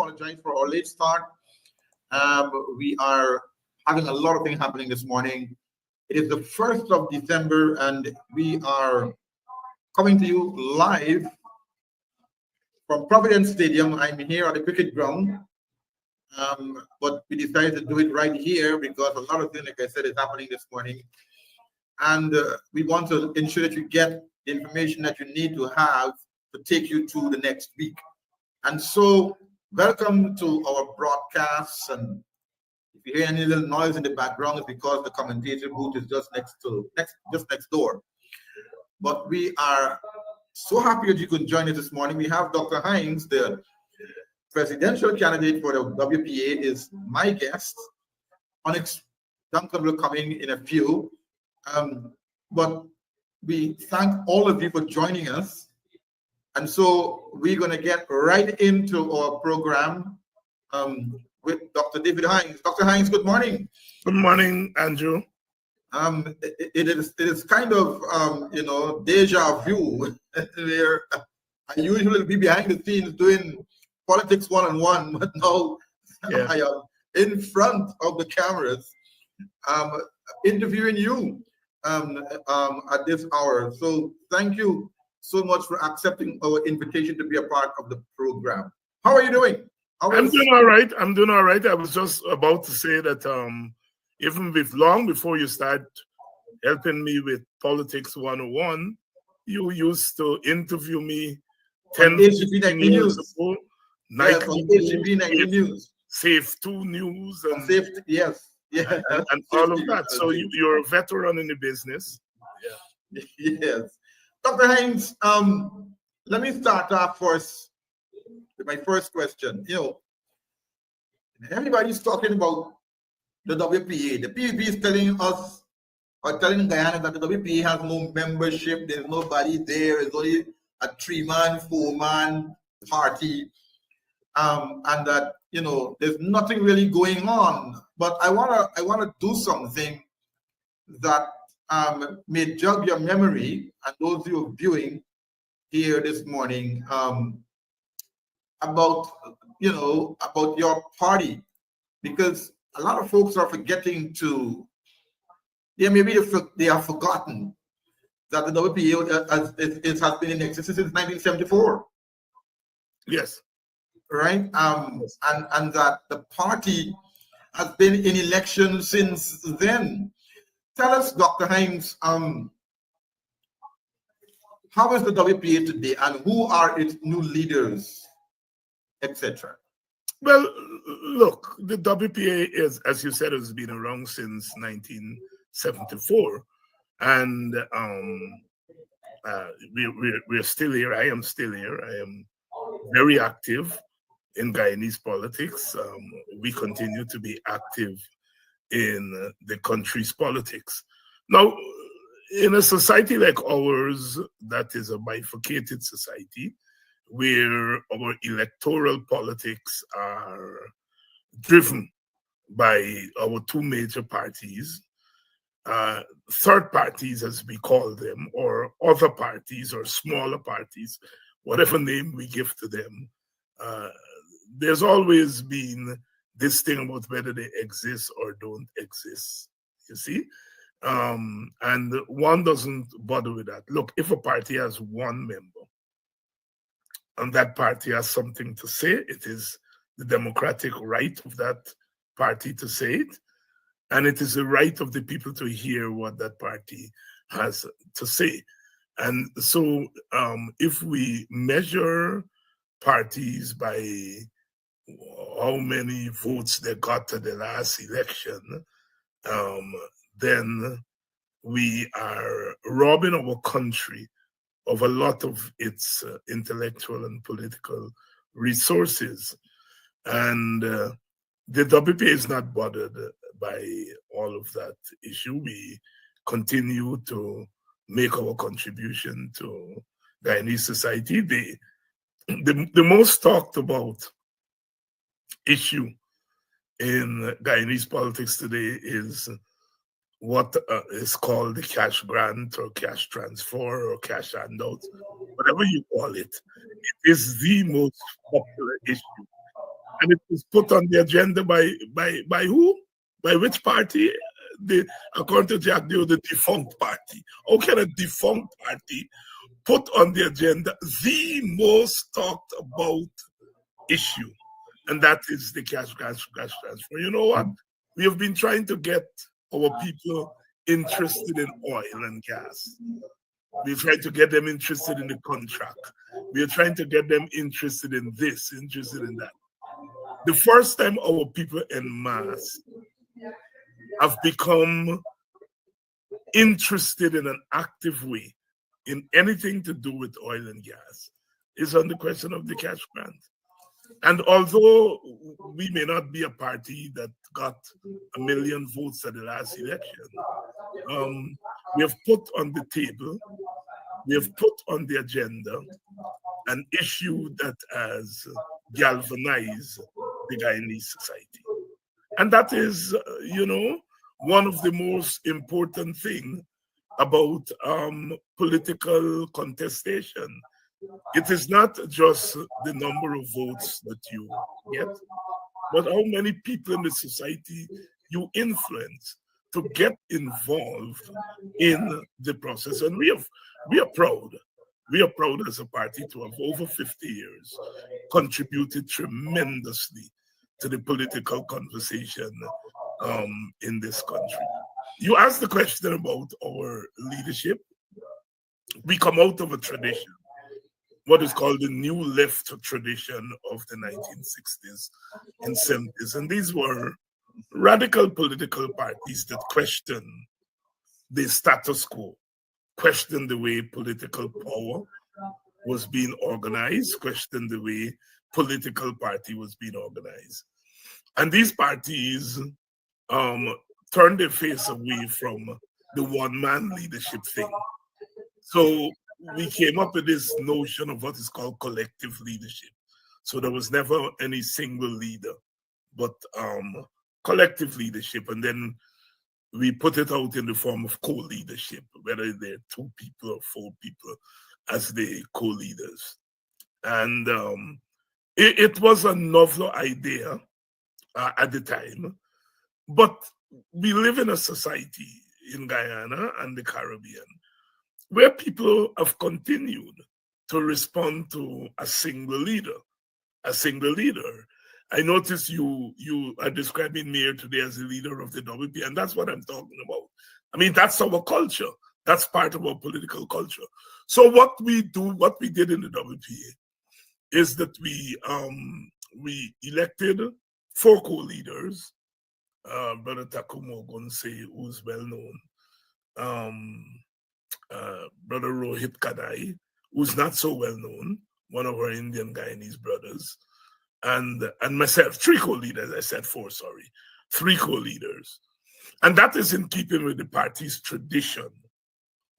apologize for our late start. We are having a lot of things happening this morning. It is the 1st of December, and we are coming to you live from Providence Stadium. I'm here at the cricket ground, but we decided to do it right here because a lot of things, like I said, is happening this morning. And we want to ensure that you get the information that you need to have to take you to the next week. And so, welcome to our broadcast. And if you hear any little noise in the background, it's because the commentator booth is just next door. But we are so happy that you could join us this morning. We have Dr. Hinds, the presidential candidate for the WPA, is my guest. Onyx Duncan will come in a few. But we thank all of you for joining us. And so we're going to get right into our program with Dr. David Hinds. Dr. Hinds, good morning. Good morning, Andrew. It is kind of deja vu where I usually be behind the scenes doing politics one-on-one, but now I am in front of the cameras interviewing you at this hour. So thank you so much for accepting our invitation to be a part of the program. How are you doing? I'm doing all right. I was just about to say that even long before you start helping me with Politics 101, you used to interview me 10 years ago. News. Safe 2 News. And, yes. Yeah. And all of that. So you're a veteran in the business. Yeah. Yes. Dr. Hinds, let me start off first with my first question. Everybody's talking about the WPA. The PPP is telling us, or telling Guyana, that the WPA has no membership. There's nobody there. It's only a 3-man, 4-man party. And that, there's nothing really going on. But I wanna do something that may jog your memory, and those of you viewing here this morning, about your party, because a lot of folks are forgetting they have forgotten that the WPA has been in existence since 1974. Yes. Right? And that the party has been in election since then. Tell us, Dr. Hinds, how is the WPA today, and who are its new leaders, etc.? Well, look, the WPA is, as you said, has been around since 1974, and we're still here. I am still here. I am very active in Guyanese politics. We continue to be active in the country's politics. Now, in a society like ours, that is a bifurcated society, where our electoral politics are driven by our 2 major parties, third parties, as we call them, or other parties, or smaller parties, whatever name we give to them. There's always been this thing about whether they exist or don't exist, you see? And one doesn't bother with that. Look, if a party has 1 member, and that party has something to say, it is the democratic right of that party to say it, and it is the right of the people to hear what that party has to say. And so if we measure parties by how many votes they got to the last election, then we are robbing our country of a lot of its intellectual and political resources. And the WPA is not bothered by all of that issue. We continue to make our contribution to Guyanese society. The most talked about issue in Guyanese politics today is what is called the cash grant or cash transfer or cash handout, whatever you call it. It is the most popular issue. And it was put on the agenda by who? By which party? According to Jack, they were the defunct party. How can a defunct party put on the agenda the most talked about issue? And that is the cash transfer. You know what? We have been trying to get our people interested in oil and gas. We're trying to get them interested in the contract. We're trying to get them interested in this, interested in that. The first time our people en masse have become interested in an active way in anything to do with oil and gas is on the question of the cash grant. And although we may not be a party that got 1 million votes at the last election, we have put on the table, we have put on the agenda an issue that has galvanized the Guyanese society. And that is, one of the most important things about political contestation. It is not just the number of votes that you get, but how many people in the society you influence to get involved in the process. And we are proud. We are proud as a party to have over 50 years contributed tremendously to the political conversation in this country. You asked the question about our leadership. We come out of a tradition, what is called the New Left tradition of the 1960s and 70s. And these were radical political parties that questioned the status quo, questioned the way political power was being organized, questioned the way political party was being organized. And these parties turned their face away from the one-man leadership thing. So we came up with this notion of what is called collective leadership. So there was never any single leader, but collective leadership. And then we put it out in the form of co-leadership, whether they're 2 people or 4 people as the co-leaders. And it was a novel idea at the time, but we live in a society in Guyana and the Caribbean where people have continued to respond to a single leader. I noticed you are describing me here today as the leader of the WP, and that's what I'm talking about. I mean, that's our culture. That's part of our political culture. So what we did in the WPA is that we elected 4 co-leaders, Brother Takumo Gonse, who's well known, Brother Rohit Kadai, who's not so well known, one of our Indian Guyanese brothers, and myself, 3 co-leaders. I said 4, sorry, 3 co-leaders. And that is in keeping with the party's tradition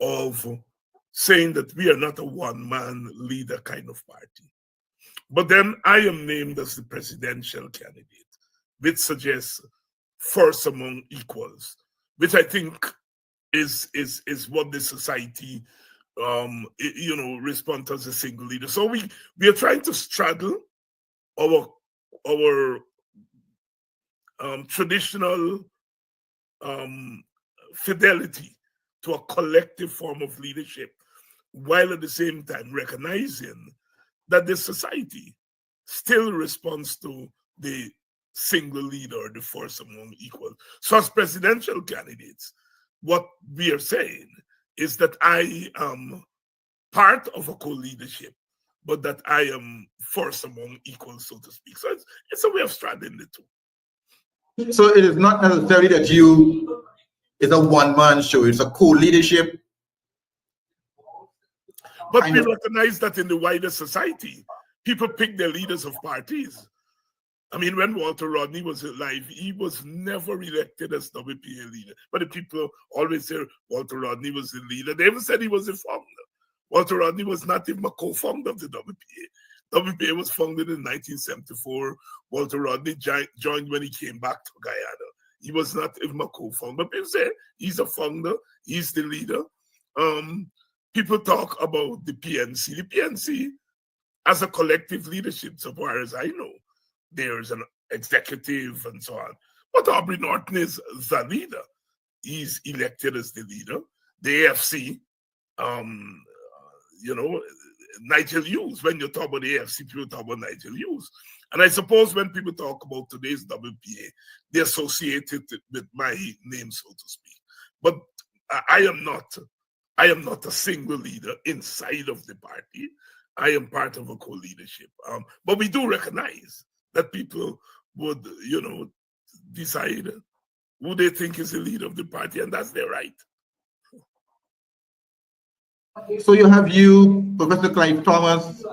of saying that we are not a one-man leader kind of party. But then I am named as the presidential candidate, which suggests first among equals, which I think is what the society respond as a single leader. So we are trying to straddle our traditional fidelity to a collective form of leadership, while at the same time recognizing that the society still responds to the single leader, the first among equals. So as presidential candidates, what we are saying is that I am part of a co-leadership, but that I am first among equals, so to speak. So it's a way of straddling the 2. So it is not necessarily that it's a one-man show, it's a co-leadership. But we recognize that in the wider society, people pick their leaders of parties. I mean, when Walter Rodney was alive, he was never elected as WPA leader. But the people always say Walter Rodney was the leader. They even said he was the founder. Walter Rodney was not even a co-founder of the WPA. WPA was founded in 1974. Walter Rodney joined when he came back to Guyana. He was not even a co-founder. But people say he's a founder, he's the leader. People talk about the PNC. The PNC, as a collective leadership, so far as I know, there's an executive and so on. But Aubrey Norton is the leader. He's elected as the leader. The AFC, Nigel Hughes. When you talk about the AFC, people talk about Nigel Hughes. And I suppose when people talk about today's WPA, they associate it with my name, so to speak. But I am not a single leader inside of the party. I am part of a co-leadership. But we do recognize that people would, decide who they think is the leader of the party, and that's their right. So you have Professor Clive Thomas,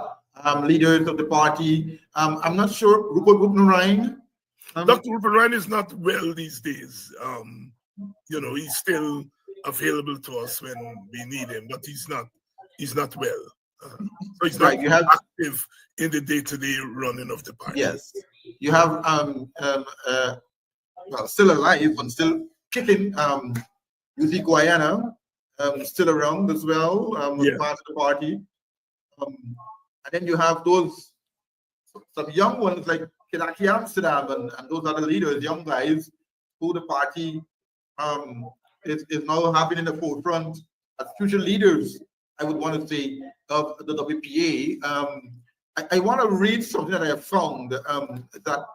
leaders of the party. I'm not sure, Rupert Ryan. Dr. Rupert Ryan is not well these days. He's still available to us when we need him, but he's not well. So he's not active in the day-to-day running of the party. Yes. You have still alive and still kicking, Guyana, still around as well, part of the party. And then you have some young ones like Kidaki Amsterdam and those other leaders, young guys, who the party is now having in the forefront as future leaders, I would want to say, of the WPA. I want to read something that I have found that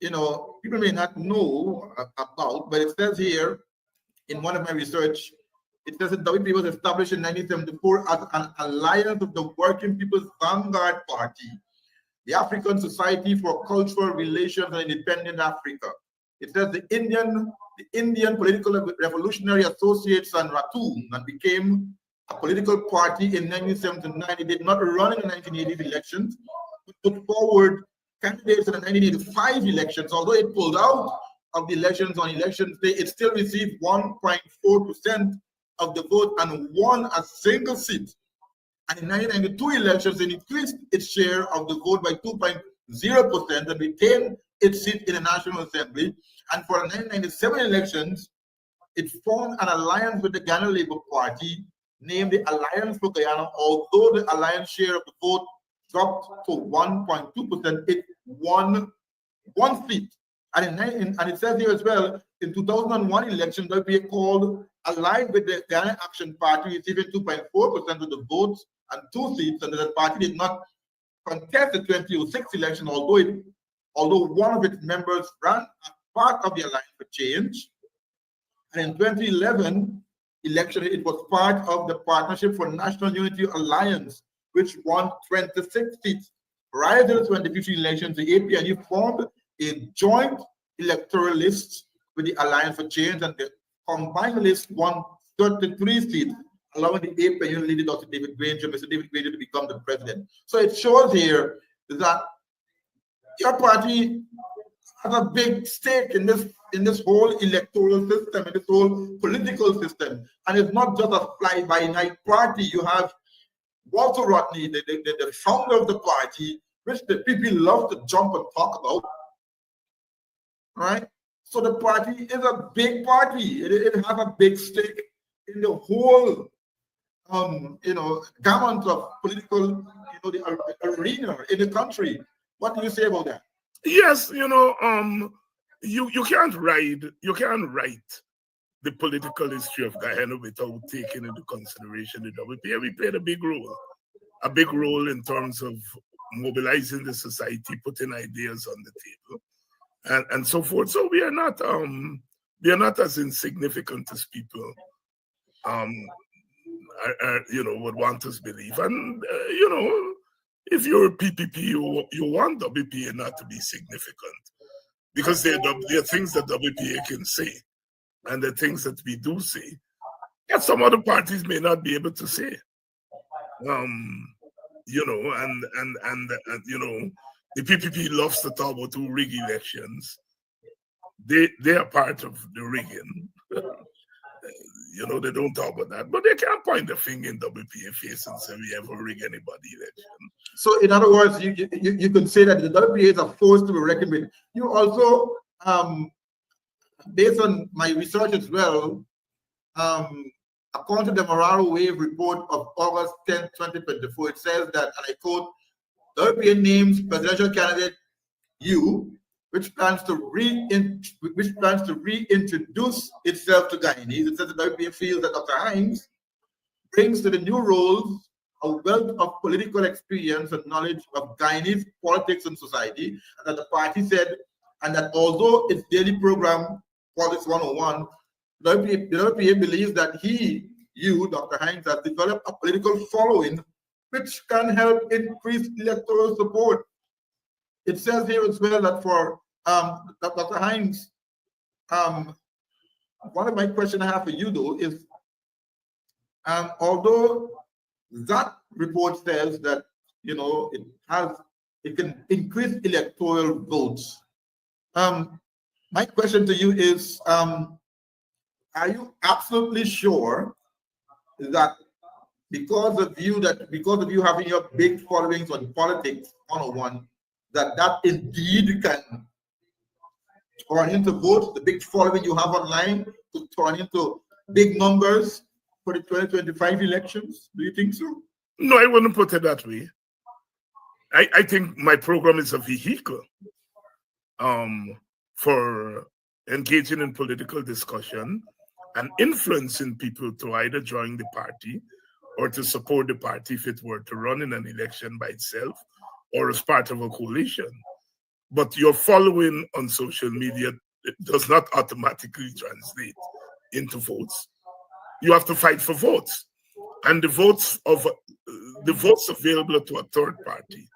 people may not know about, but it says here in one of my research, it says that WPA was established in 1974 as an alliance of the Working People's Vanguard Party, the African Society for Cultural Relations and Independent Africa. It says the Indian Political Revolutionary Associates and Ratoon, and became a political party in 1979. It did not run in the 1980s elections, but put forward candidates in the 1985 elections. Although it pulled out of the elections on election day, it still received 1.4% of the vote and won a single seat. And in 1992 elections, it increased its share of the vote by 2.0% and retained its seat in the National Assembly. And for the 1997 elections, it formed an alliance with the Ghana Labour Party, named the Alliance for Guyana. Although the alliance share of the vote dropped to 1.2%, it won one seat. And it says here as well, in 2001 election, WPA called aligned with the Ghana Action Party, receiving 2.4% of the votes and 2 seats, and the party did not contest the 2006 election, although one of its members ran as part of the Alliance for Change. And in 2011 election, it was part of the Partnership for National Unity Alliance, which won 26 seats. Prior to the 2015 elections, the APNU formed a joint electoral list with the Alliance for Change, and the combined list won 33 seats, allowing the APNU leader, Dr. David Granger, Mr. David Granger, to become the president. So it shows here that your party has a big stake in this whole electoral system, in this whole political system. And it's not just a fly-by-night party. You have Walter Rodney, the founder of the party, which the people love to jump and talk about. Right? So the party is a big party. It has a big stake in the whole gamut of political the arena in the country. What do you say about that? Yes, you can't write the political history of Guyana without taking into consideration the WPA. We played a big role in terms of mobilizing the society, putting ideas on the table, and so forth. So we are not as insignificant as people would want us to believe. And if you're a PPP, you want WPA not to be significant, because there are things that WPA can say, and the things that we do say that some other parties may not be able to say. The PPP loves to talk about who rig elections. They are part of the rigging. They don't talk about that, but they can't point the finger in WPA face and say we ever rig anybody election. So, in other words, you could say that the WPA is a force to be reckoned with. You also, based on my research as well, according to the Moraro Wave report of August 10, 2024, it says that, and I quote, WPA names presidential candidate which plans to reintroduce itself to Guyanese. It says that WPA feels that Dr. Hinds brings to the new roles a wealth of political experience and knowledge of Guyanese politics and society, and that the party said, and that although its daily program, Politics 101, the WPA believes that Dr. Hinds, has developed a political following which can help increase electoral support. It says here as well that for Dr. Hinds, one of my questions I have for you though is, although that report says that it can increase electoral votes, my question to you is, are you absolutely sure that because of you having your big followings on Politics 101, that indeed can turn into votes, the big following you have online to turn into big numbers for the 2025 elections? Do you think so? No, I wouldn't put it that way. I think my program is a vehicle for engaging in political discussion and influencing people to either join the party or to support the party if it were to run in an election by itself or as part of a coalition. But your following on social media does not automatically translate into votes. You have to fight for votes. And the votes available to a third party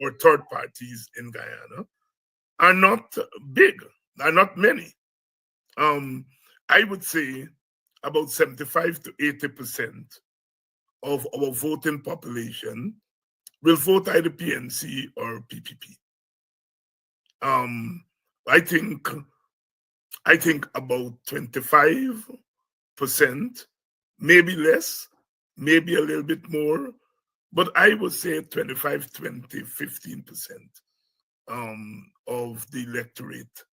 or third parties in Guyana are not big, are not many. I would say about 75 to 80% of our voting population will vote either PNC or PPP. I think about 25%, maybe less, maybe a little bit more, but I would say 25, 20, 15% of the electorate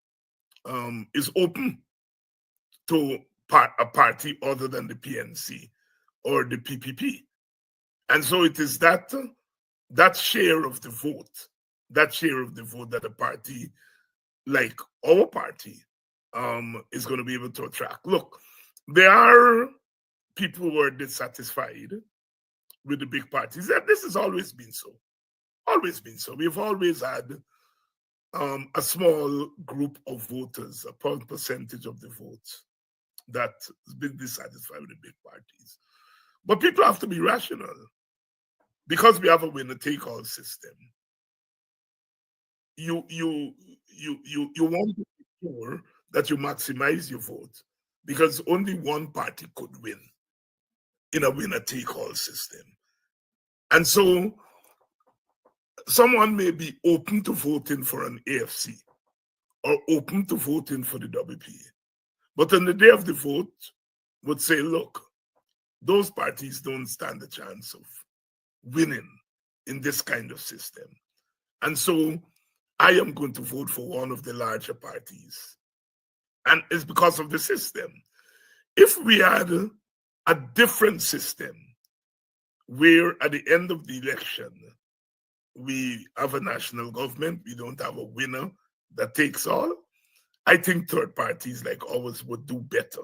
is open to a party other than the PNC or the PPP. And so it is that share of the vote that a party like our party is going to be able to attract. Look, there are people who are dissatisfied with the big parties. And this has always been so. Always been so. We've always had a small group of voters, a percentage of the votes that has been dissatisfied with the big parties. But people have to be rational. Because we have a winner-take-all system, you want to be sure that you maximize your vote, because only one party could win in a winner-take-all system. And so someone may be open to voting for an AFC or open to voting for the WPA, but on the day of the vote would say, look, those parties don't stand a chance of winning in this kind of system. And so I am going to vote for one of the larger parties. And it's because of the system. If we had a different system where at the end of the election, we have a national government, we don't have a winner that takes all, I think third parties like ours would do better,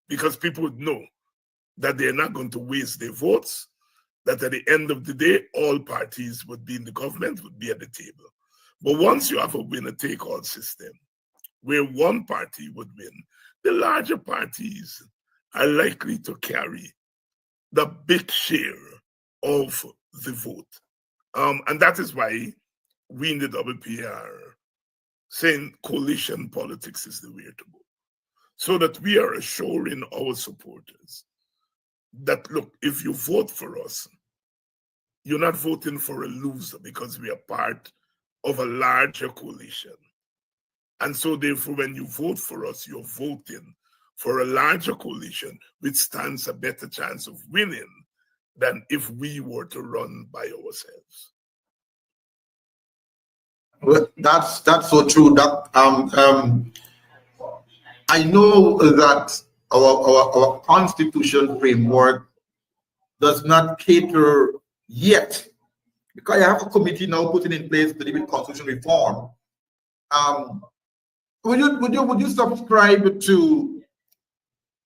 because people would know that they're not going to waste their votes, that at the end of the day, all parties would be in the government, would be at the table. But once you have a winner-take-all system, where one party would win, the larger parties are likely to carry the big share of the vote. And that is why we in the WPA are saying coalition politics is the way to go, so that we are assuring our supporters that, look, if you vote for us, you're not voting for a loser, because we are part of a larger coalition. And so therefore, when you vote for us, you're voting for a larger coalition, which stands a better chance of winning than if we were to run by ourselves. Well, that's so true. That I know that our constitution framework does not cater yet, because I have a committee now putting in place to deal with constitution reform. Would you subscribe to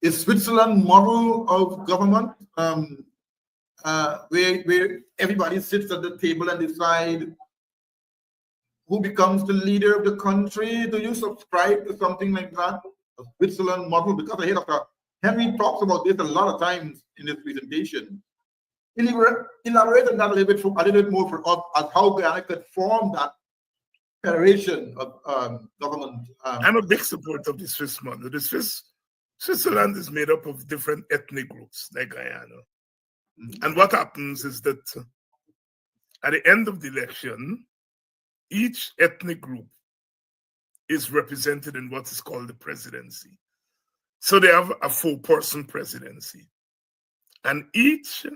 a Switzerland model of government, where everybody sits at the table and decide who becomes the leader of the country? Do you subscribe to something like that, a Switzerland model? Because I hear Dr. Henry talks about this a lot of times in his presentation. Elaborate on that a little bit more for us as how Guyana could form that federation of government. I'm a big supporter of the Swiss model. Switzerland is made up of different ethnic groups like Guyana. And what happens is that at the end of the election, each ethnic group is represented in what is called the presidency. So they have a 4-person presidency. And each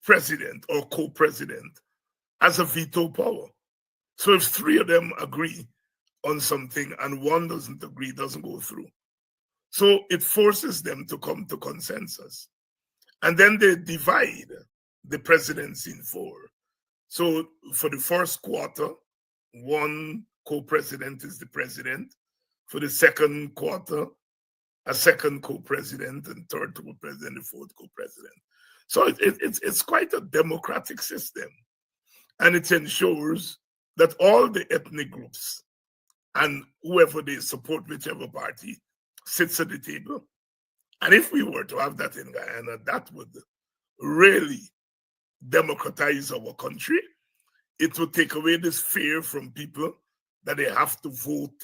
president or co-president has a veto power. So if 3 of them agree on something and 1 doesn't agree, it doesn't go through. So it forces them to come to consensus. And then they divide the presidency in 4. So for the first quarter, 1 co-president is the president. For the second quarter, a second co-president, and third co-president, the fourth co-president. So it's quite a democratic system. And it ensures that all the ethnic groups and whoever they support, whichever party, sits at the table. And if we were to have that in Guyana, that would really democratize our country. It would take away this fear from people that they have to vote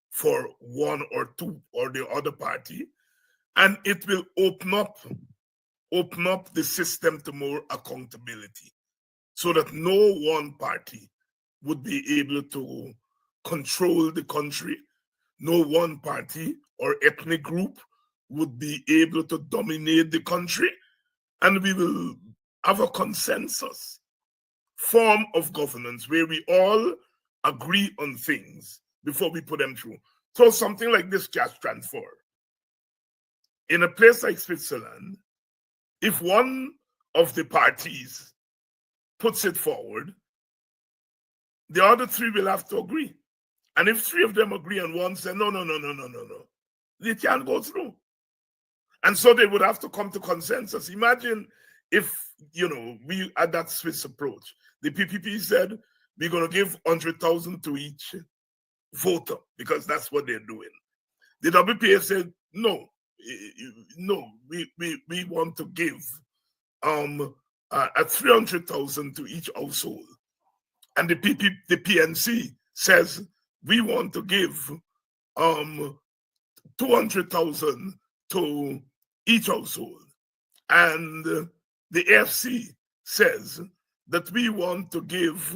for 1 or 2 or the other party. And it will open up the system to more accountability so that no one party would be able to control the country. No one party or ethnic group would be able to dominate the country. And we will have a consensus form of governance where we all agree on things before we put them through. So something like this cash transfer. In a place like Switzerland, if one of the parties puts it forward, the other 3 will have to agree. And if 3 of them agree and 1 says, no, they can't go through. And so they would have to come to consensus. Imagine if, we had that Swiss approach. The PPP said, we're going to give 100,000 to each voter because that's what they're doing. The WPA said, no, we want to give a 300,000 to each household. And the PNC says, we want to give 200,000 to each household. And the AFC says that we want to give,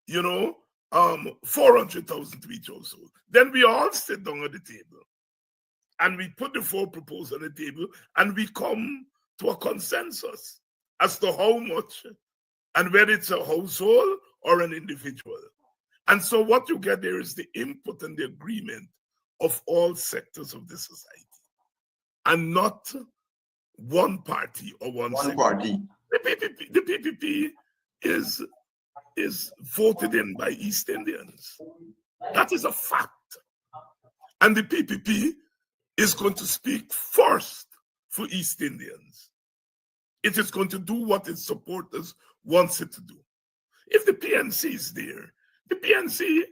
400,000 to each household. Then we all sit down at the table and we put the 4 proposals on the table and we come to a consensus as to how much and whether it's a household or an individual. And so what you get there is the input and the agreement of all sectors of the society and not one party or one party. The PPP is voted in by East Indians. That is a fact. And the PPP is going to speak first for East Indians. It is going to do what its supporters wants it to do. If the PNC is there, the PNC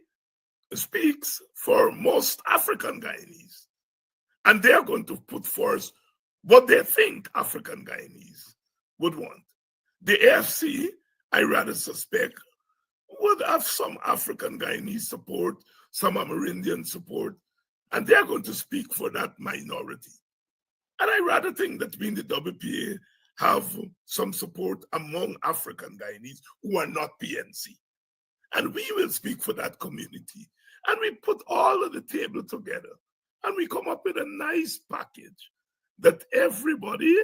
speaks for most African Guyanese. And they're going to put forth what they think African Guyanese would want. The AFC, I rather suspect, would have some African Guyanese support, some Amerindian support, and they're going to speak for that minority. And I rather think that we in the WPA have some support among African Guyanese who are not PNC. And we will speak for that community. And we put all of the table together and we come up with a nice package that everybody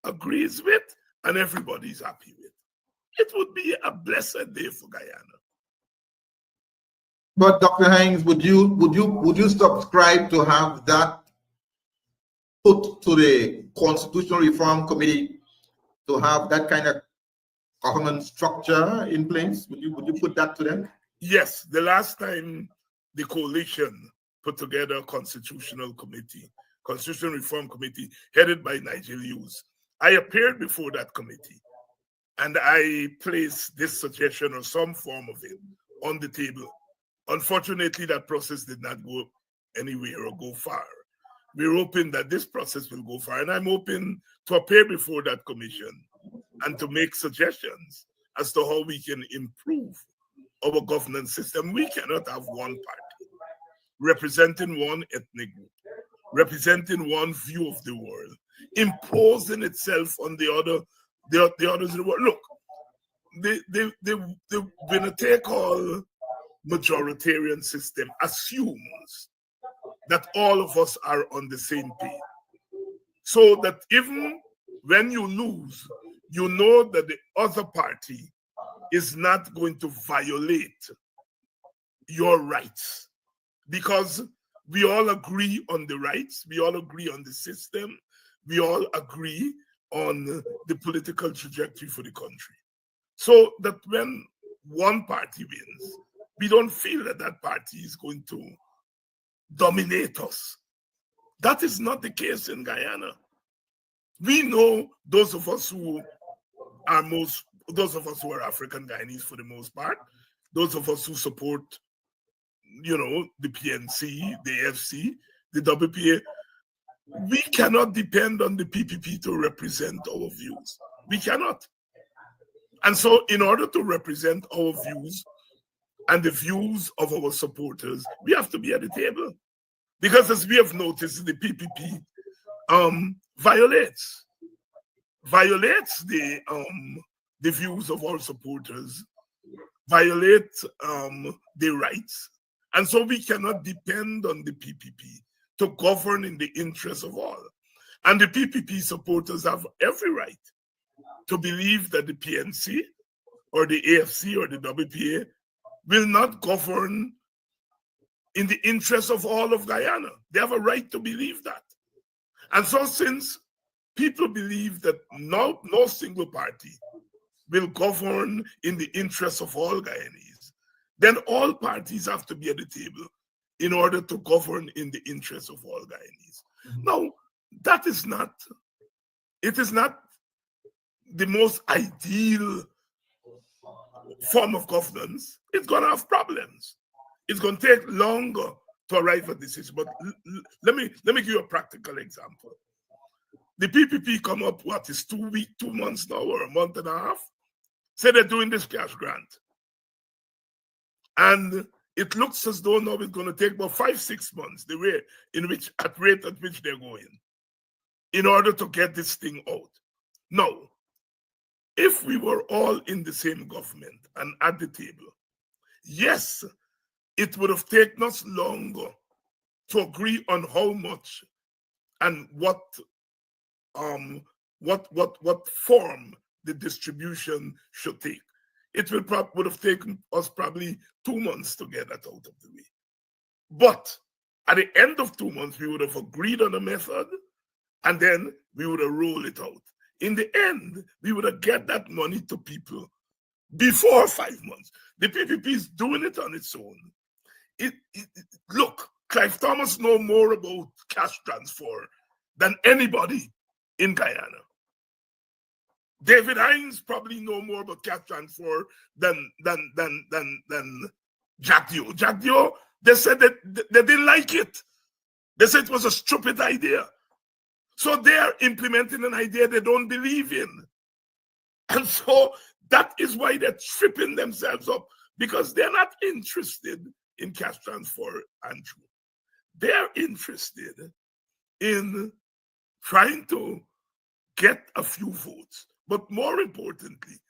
agrees with and everybody's happy with. It would be a blessed day for Guyana. But Dr. Hinds, would you subscribe to have that put to the Constitutional Reform Committee to have that kind of government structure in place? Would you put that to them? Yes, the last time the coalition put together a constitutional reform committee headed by Nigel Hughes, I appeared before that committee and I placed this suggestion or some form of it on the table. Unfortunately, that process did not go anywhere or go far. We're hoping that this process will go far, and I'm hoping to appear before that commission and to make suggestions as to how we can improve our governance system. We cannot have one party representing one ethnic group, representing one view of the world, imposing itself on the others in the world. Look, the winner-take-all majoritarian system assumes that all of us are on the same page. So that even when you lose, you know that the other party is not going to violate your rights, because we all agree on the rights, we all agree on the system, we all agree on the political trajectory for the country. So that when one party wins, we don't feel that that party is going to dominate us. That is not the case in Guyana. We know those of us who are African Guyanese for the most part, those of us who support, the PNC, the FC, the WPA, we cannot depend on the PPP to represent our views. We cannot. And so in order to represent our views and the views of our supporters, we have to be at the table. Because as we have noticed, the PPP violates the views of our supporters, violates their rights. And so we cannot depend on the PPP to govern in the interest of all. And the PPP supporters have every right to believe that the PNC or the AFC or the WPA will not govern in the interest of all of Guyana. They have a right to believe that. And so since people believe that no single party will govern in the interest of all Guyanese, then all parties have to be at the table in order to govern in the interest of all Guyanese. Now, it is not the most ideal form of governance. It's going to have problems. It's going to take longer to arrive at this issue. But let me give you a practical example. The PPP come up, 2 months now or a month and a half? Say they're doing this cash grant. And it looks as though now it's going to take about 5-6 months, the rate at which they're going, in order to get this thing out. Now, if we were all in the same government and at the table, yes, it would have taken us longer to agree on how much and what form the distribution should take. It would have taken us probably 2 months to get that out of the way. But at the end of 2 months, we would have agreed on a method, and then we would have rolled it out. In the end, we would have get that money to people before 5 months. The PPP is doing it on its own. Look, Clive Thomas knows more about cash transfer than anybody in Guyana. David Hinds probably know more about cash transfer than Jack Dio. Jack Dio, they said that they didn't like it. They said it was a stupid idea. So they are implementing an idea they don't believe in. And so that is why they're tripping themselves up, because they're not interested in cash transfer, Andrew. They're interested in trying to get a few votes, but more importantly,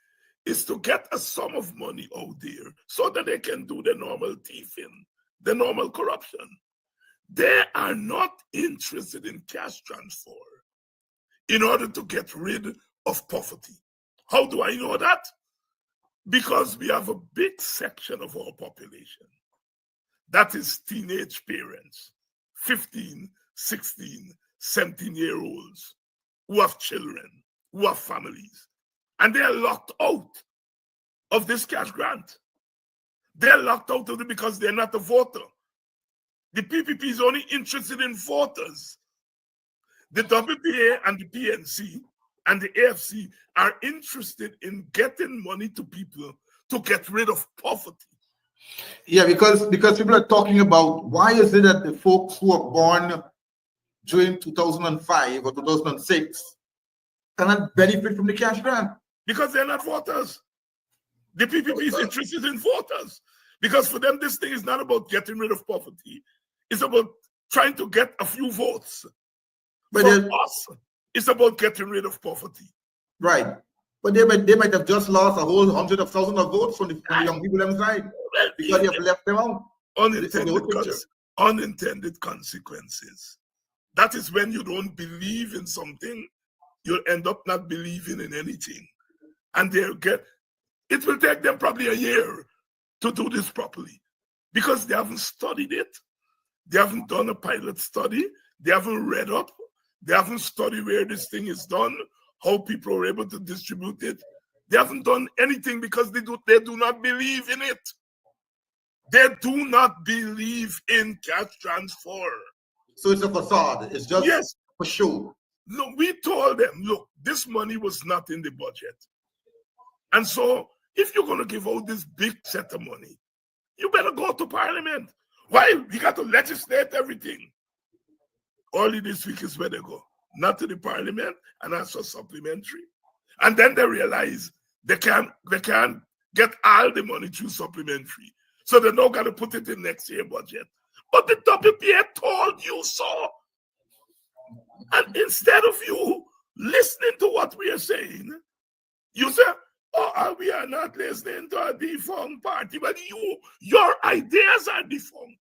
is to get a sum of money out there so that they can do the normal thieving, the normal corruption. They are not interested in cash transfer in order to get rid of poverty. How do I know that? Because we have a big section of our population that is teenage parents, 15, 16, 17-year-olds who have children, who have families, and they are locked out of this cash grant. They're locked out of it because they're not a voter. The PPP is only interested in voters. The WPA and the PNC and the AFC are interested in getting money to people to get rid of poverty. Yeah, because people are talking about why is it that the folks who were born during 2005 or 2006 cannot benefit from the cash grant? Because they're not voters. The PPP is interested in voters. Because for them, this thing is not about getting rid of poverty. It's about trying to get a few votes. But for us, it's about getting rid of poverty. Right. But they might have just lost a whole 100,000 of votes from the young people inside because they have left them out. Unintended consequences. That is when you don't believe in something, you'll end up not believing in anything. And it will take them probably a year to do this properly because they haven't studied it. They haven't done a pilot study. They haven't read up. They haven't studied where this thing is done, how people are able to distribute it. They haven't done anything because they do not believe in it. They do not believe in cash transfer. So it's a facade. It's just for show. No, we told them, look, this money was not in the budget. And so if you're going to give out this big set of money, you better go to Parliament. Why? You got to legislate everything. Only this week is where they go. Not to the Parliament and ask for supplementary. And then they realize they can't get all the money through supplementary. So they're not going to put it in next year's budget. But the WPA told you so. And instead of you listening to what we are saying, you say, oh, we are not listening to a defunct party. But your ideas are defunct.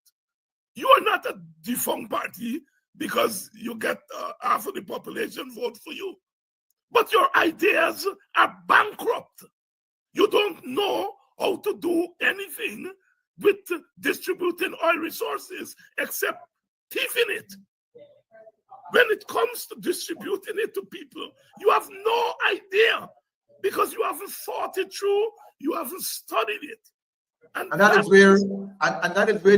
You are not a defunct party because you get half of the population vote for you. But your ideas are bankrupt. You don't know how to do anything with distributing oil resources except thieving it. When it comes to distributing it to people, you have no idea because you haven't thought it through, you haven't studied it. And that is where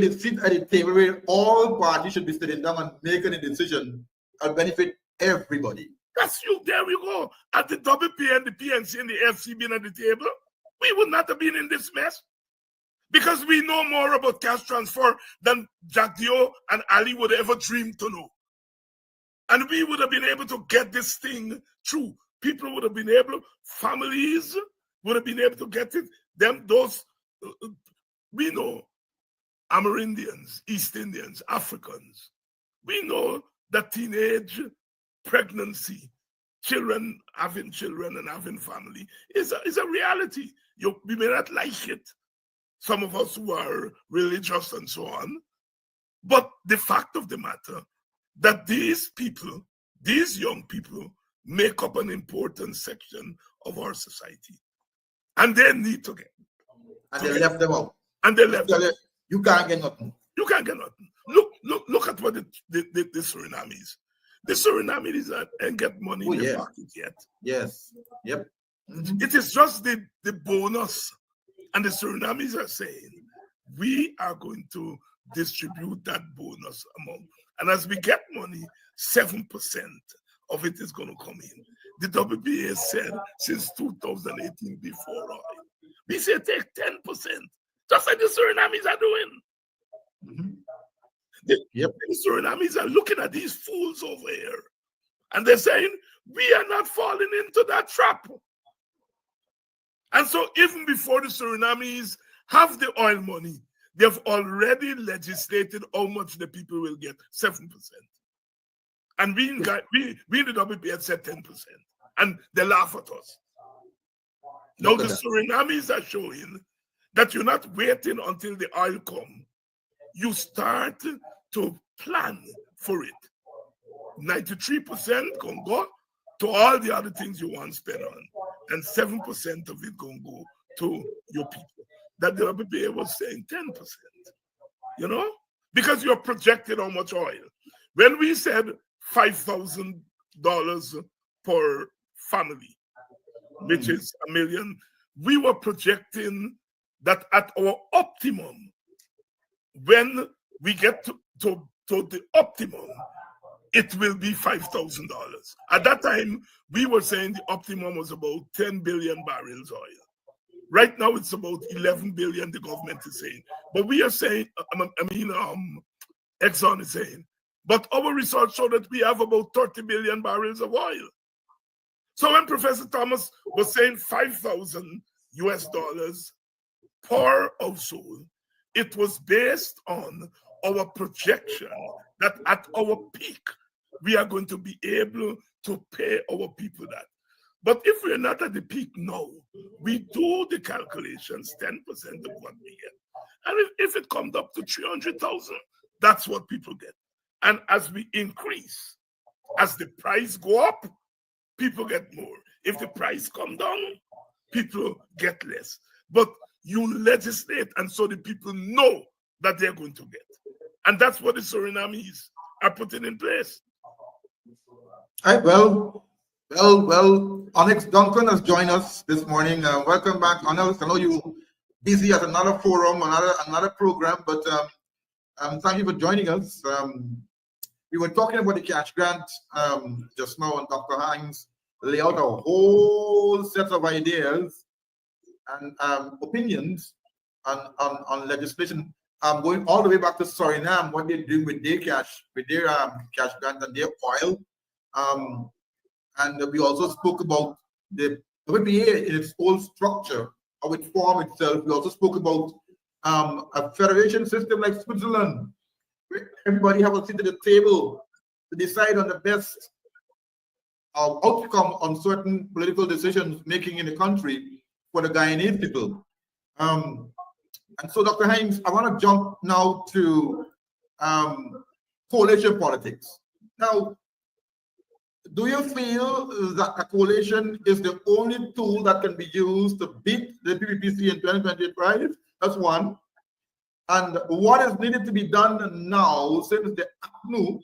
they sit at the table where all parties should be sitting down and making a decision and benefit everybody. That's you. There we go. At the WP and the PNC and the FC being at the table, we would not have been in this mess because we know more about cash transfer than Jack Dio and Ali would ever dream to know. And we would have been able to get this thing through. People would have been able, families would have been able to get it. We know Amerindians, East Indians, Africans. We know that teenage pregnancy, children having children and having family is a reality. We may not like it, some of us who are religious and so on, but the fact of the matter that these people, these young people, make up an important section of our society. And they need to get. And they left them out. And they left them. You can't get nothing. You can't get nothing. Look at what the Surinamese. The Surinamese ain't get money in their pocket yet. Yes. Yep. Mm-hmm. It is just the bonus. And the Surinamese are saying, we are going to distribute that bonus amount. And as we get money, 7% of it is going to come in. The WBA said since 2018 before oil. We say take 10%, just like the Surinamese are doing. Mm-hmm. The Surinamese are looking at these fools over here. And they're saying, we are not falling into that trap. And so even before the Surinamese have the oil money, they've already legislated how much the people will get, 7%. And we in the WPA said 10%. And they laugh at us. Now the Surinamese are showing that you're not waiting until the oil comes. You start to plan for it. 93% can go to all the other things you want to spend on. And 7% of it can go to your people. That the WPA was saying 10%. You know? Because you're projecting how much oil. When we said $5,000 per family, which is $1 million, we were projecting that at our optimum, when we get to the optimum, it will be $5,000. At that time, we were saying the optimum was about 10 billion barrels oil. Right now, it's about 11 billion, the government is saying. But we are saying, Exxon is saying, but our research showed that we have about 30 billion barrels of oil. So when Professor Thomas was saying $5,000 per household, it was based on our projection that at our peak, we are going to be able to pay our people that. But if we're not at the peak now, we do the calculations, 10% of what we get. And if it comes up to 300,000, that's what people get. And as we increase, as the price go up, people get more. If the price come down, people get less. But you legislate, and so the people know that they're going to get. And that's what the Surinamese are putting in place. All right, well, Onyx Duncan has joined us this morning. Welcome back, Onyx. I know you're busy at another forum, another program, but thank you for joining us. We were talking about the cash grant just now, and Dr. Hinds laid out a whole set of ideas and opinions on legislation. Going all the way back to Suriname, what they're doing with their cash grant and their oil. And we also spoke about the PPP in its whole structure, how it formed itself. We also spoke about a federation system like Switzerland, where everybody has a seat at the table to decide on the best outcome on certain political decisions making in the country for the Guyanese people. And so, Dr. Hinds, I want to jump now to coalition politics. Now, do you feel that a coalition is the only tool that can be used to beat the PPPC in 2025? That's one. And what is needed to be done now, since the APNU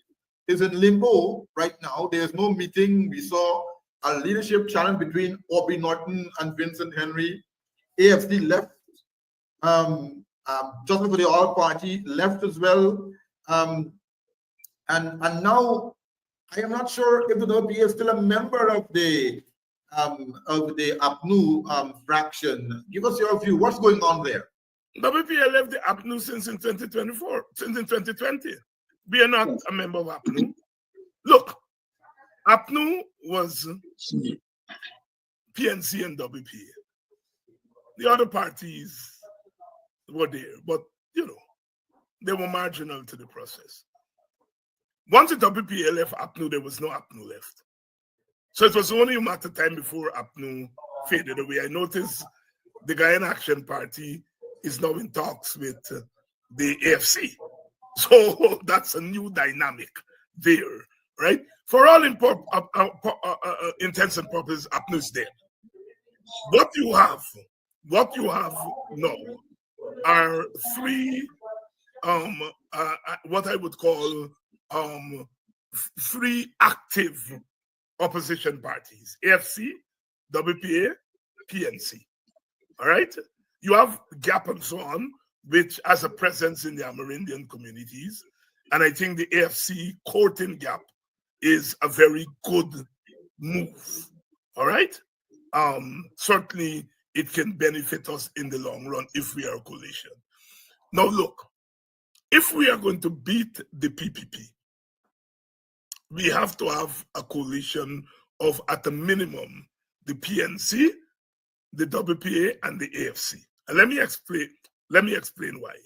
is in limbo right now? There's no meeting. We saw a leadership challenge between Aubrey Norton and Vincent Henry. AFC left. Justice for the All Party left as well. And now I am not sure if the WPA is still a member of the APNU fraction. Give us your view. What's going on there? WPA left the APNU since in 2020. We are not a member of APNU. Look, APNU was PNC and WPA. The other parties were there, but they were marginal to the process. Once the WPA left APNU, there was no APNU left. So it was only a matter of time before APNU faded away. I noticed the Guyana Action Party is now in talks with the AFC. So that's a new dynamic there, right? For all intents and purposes, APNU is dead. What you have now are three, what I would call three active opposition parties: AFC, WPA, PNC. All right? You have GAP and so on, which has a presence in the Amerindian communities. And I think the AFC courting GAP is a very good move. All right? Certainly, it can benefit us in the long run if we are a coalition. Now, look, if we are going to beat the PPP, we have to have a coalition of, at a minimum, the PNC, the WPA, and the AFC. And let me explain why.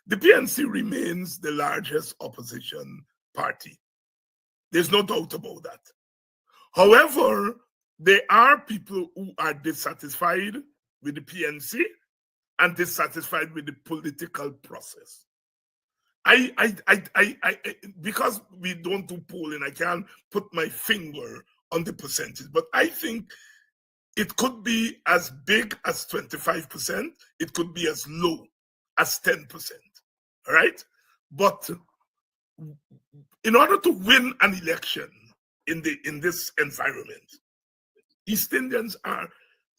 The PNC remains the largest opposition party. There's no doubt about that. However, there are people who are dissatisfied with the PNC and dissatisfied with the political process. Because we don't do polling, I can't put my finger on the percentage, but I think it could be as big as 25%. It could be as low as 10%. All right? But in order to win an election in this environment, East Indians are,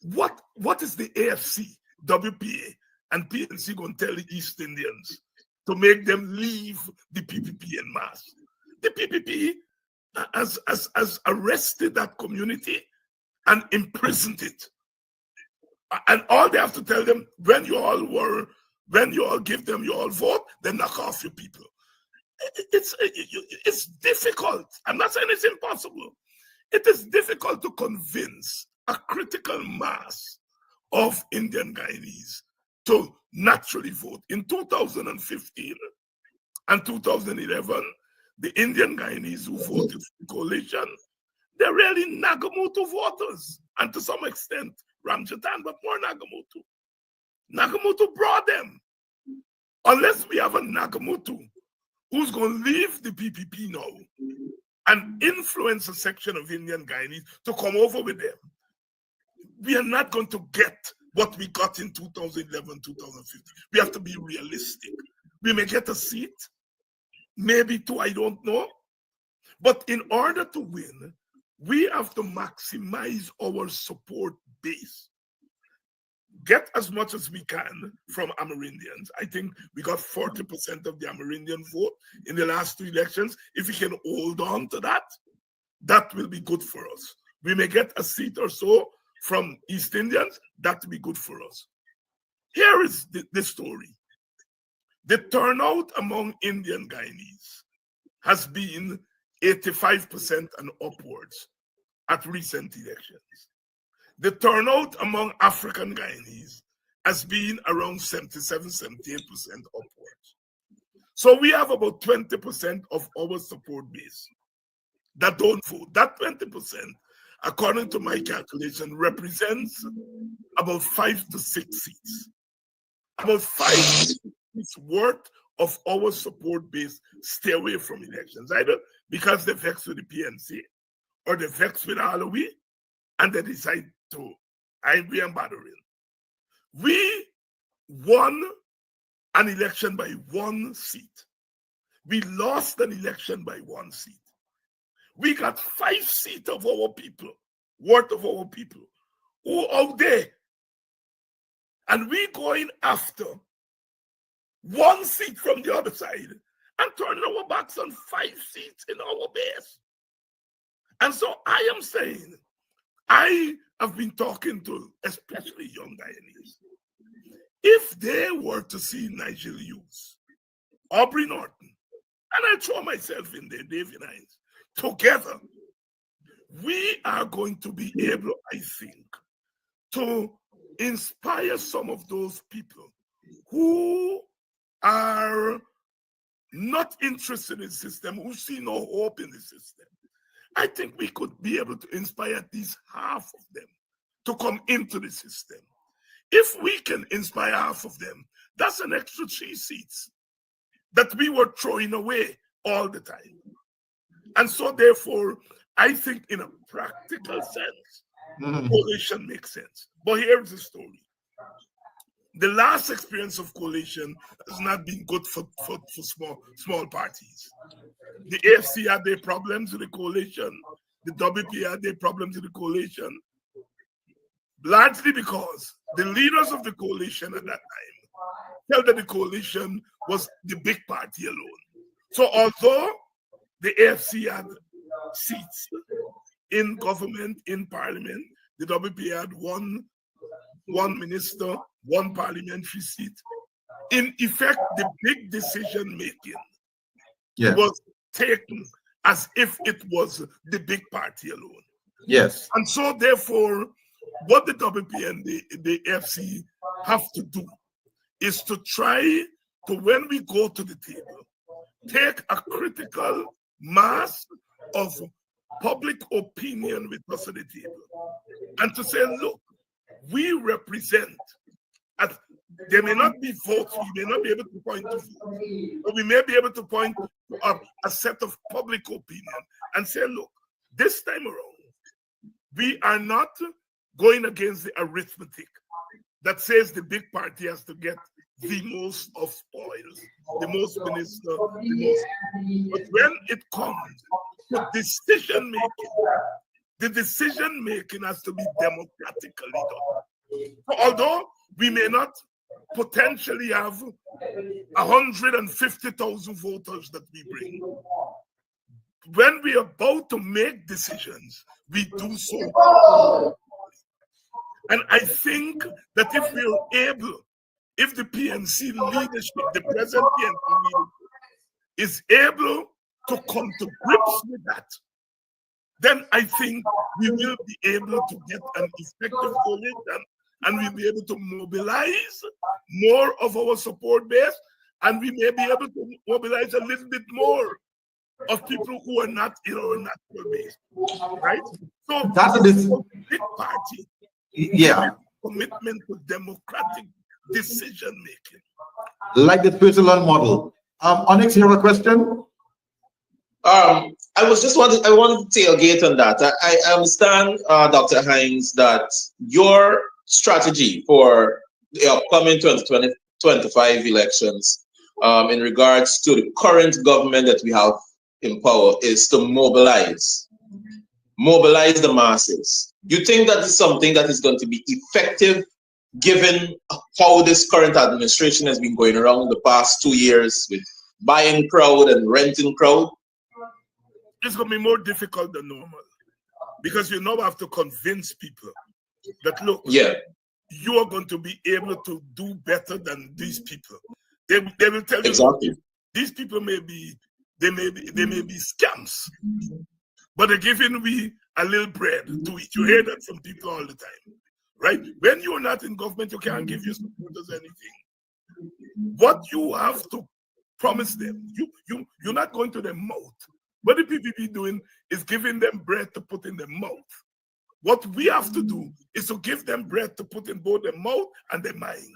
what is the AFC, WPA and PNC going to tell the East Indians to make them leave the PPP en masse. The PPP has arrested that community and imprisoned it. And all they have to tell them, when you all give them your vote, then knock off your people. It's difficult. I'm not saying it's impossible. It is difficult to convince a critical mass of Indian Guyanese to naturally vote. In 2015 and 2011, the Indian Guyanese who voted for the coalition, they're really Nagamutu voters, and to some extent Ramjatan, but more Nagamutu. Nagamutu brought them. Unless we have a Nagamutu who's going to leave the PPP now and influence a section of Indian Guyanese to come over with them, we are not going to get what we got in 2011, 2015. We have to be realistic. We may get a seat, maybe two, I don't know. But in order to win, we have to maximize our support base. Get as much as we can from Amerindians. I think we got 40% of the Amerindian vote in the last two elections. If we can hold on to that, that will be good for us. We may get a seat or so from East Indians, that will be good for us. Here is the story. The turnout among Indian Guyanese has been 85% and upwards at recent elections. The turnout among African Guyanese has been around 77, 78% upwards. So we have about 20% of our support base that don't vote. That 20%, according to my calculation, represents about 5 to 6 seats. About 5 seats worth of our support base stay away from elections, either because they vex with the PNC or they vex with Alawi, and they decide to angry and battering. We won an election by 1 seat. We lost an election by 1 seat. We got 5 seats of our people, worth of our people, who are out there. And we going after 1 seat from the other side and turning our backs on 5 seats in our base. And so I am saying, I have been talking to especially young Guyanese. If they were to see Nigel Hughes, Aubrey Norton, and I throw myself in there, David Hinds, together, we are going to be able, I think, to inspire some of those people who are not interested in the system, who see no hope in the system. I think we could be able to inspire at least half of them to come into the system. If we can inspire half of them, that's an extra 3 seats that we were throwing away all the time. And so therefore, I think in a practical sense, coalition makes sense. But here's the story. The last experience of coalition has not been good for small parties. The AFC had their problems with the coalition. The WP had their problems with the coalition. Largely because the leaders of the coalition at that time felt that the coalition was the big party alone. So although the AFC had seats in government, in parliament, the WP had one minister, 1 parliamentary seat. In effect, the big decision making was taken as if it was the big party alone. Yes. And so therefore, what the WP and the FC have to do is to try to, when we go to the table, take a critical mass of public opinion with us at the table and to say, look, we represent, there may not be votes, we may not be able to point to votes, but we may be able to point to a set of public opinion and say, look, this time around, we are not going against the arithmetic that says the big party has to get the most of spoils, the most minister, the most. But when it comes to decision making, the decision making has to be democratically done. So although we may not potentially have 150,000 voters that we bring. When we are about to make decisions, we do so. And I think that if we're able, if the PNC leadership, the present PNC leadership, is able to come to grips with that, then I think we will be able to get an effective coalition, and we'll be able to mobilize more of our support base, and we may be able to mobilize a little bit more of people who are not in our natural base, right? So that's a big party. Yeah. Commitment to democratic decision making. Like the Switzerland model. Onyx, you have a question? I wanted to tailgate on that. I understand, Dr. Hinds, that your strategy for the upcoming 2025 elections, in regards to the current government that we have in power, is to mobilize the masses. You think that is something that is going to be effective, given how this current administration has been going around the past 2 years with buying crowd and renting crowd? It's going to be more difficult than normal, because you now have to convince people that, look, you are going to be able to do better than these people. They will tell you, exactly. These people may be scams, but they're giving we a little bread to eat. You hear that from people all the time, right? When you're not in government, you can't give your supporters anything. What you have to promise them, you're not going to their mouth. What the PPP doing is giving them bread to put in their mouth. What we have to do is to give them bread to put in both their mouth and their mind.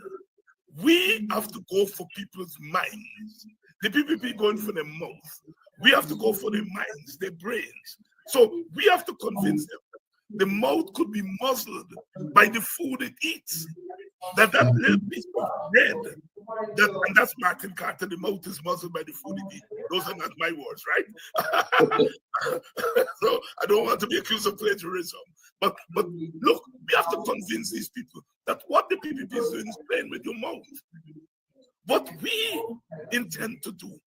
We have to go for people's minds. The PPP going for their mouth. We have to go for their minds, their brains. So we have to convince them that the mouth could be muzzled by the food it eats. That little piece of bread, and that's Martin Carter, the mouth is muzzled by the food it eats. Those are not my words, right? So I don't want to be accused of plagiarism. But look, we have to convince these people that what the PPP is doing is playing with your mouth. What we intend to do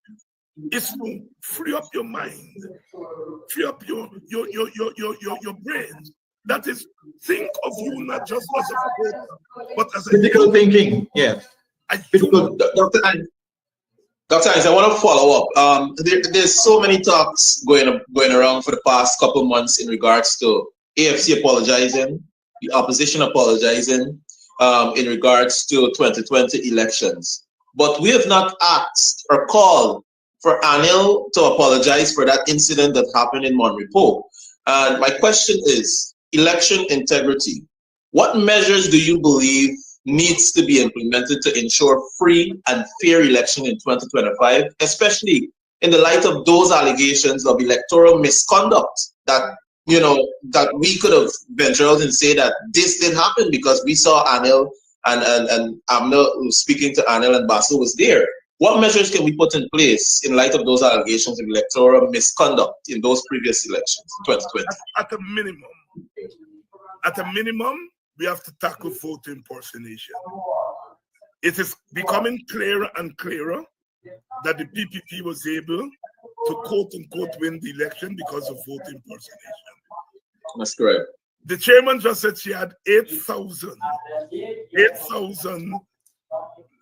is to free up your mind, free up your brains. That is, think of you not just as a voter, but as a critical thinking. Yes. Dr. Hinds, I want to follow up. There's so many talks going around for the past couple of months in regards to AFC apologizing, the opposition apologizing, in regards to 2020 elections. But we have not asked or called for Anil to apologize for that incident that happened in Monrepo. And my question is, election integrity. What measures do you believe needs to be implemented to ensure free and fair election in 2025, especially in the light of those allegations of electoral misconduct that, that we could have ventured out and say that this didn't happen because we saw Anil and Amna speaking to Anil and Basu was there. What measures can we put in place in light of those allegations of electoral misconduct in those previous elections in 2020? At a minimum, we have to tackle voter impersonation. It is becoming clearer and clearer that the PPP was able to quote-unquote win the election because of voter impersonation. That's correct. The chairman just said she had 8,000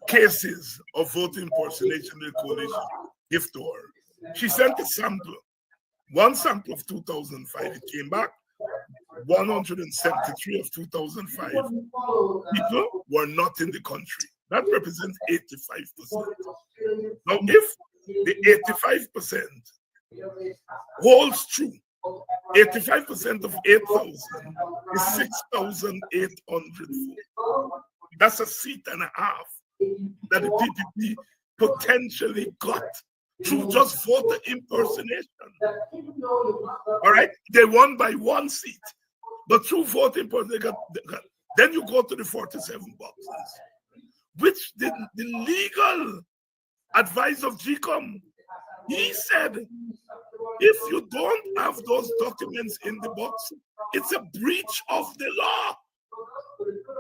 cases of voter impersonation in the coalition give to her. She sent a sample, one sample of 2005. It came back 173 of 2005 people were not in the country. That represents 85%. Now, if the 85% holds true, 85% of 8,000 is 6,800 votes. That's a seat and a half that the PPP potentially got through just voter impersonation. All right, they won by one seat, but through voter impersonation, they got. Then you go to the 47 boxes, which the legal advice of GCOM, he said, if you don't have those documents in the box, it's a breach of the law.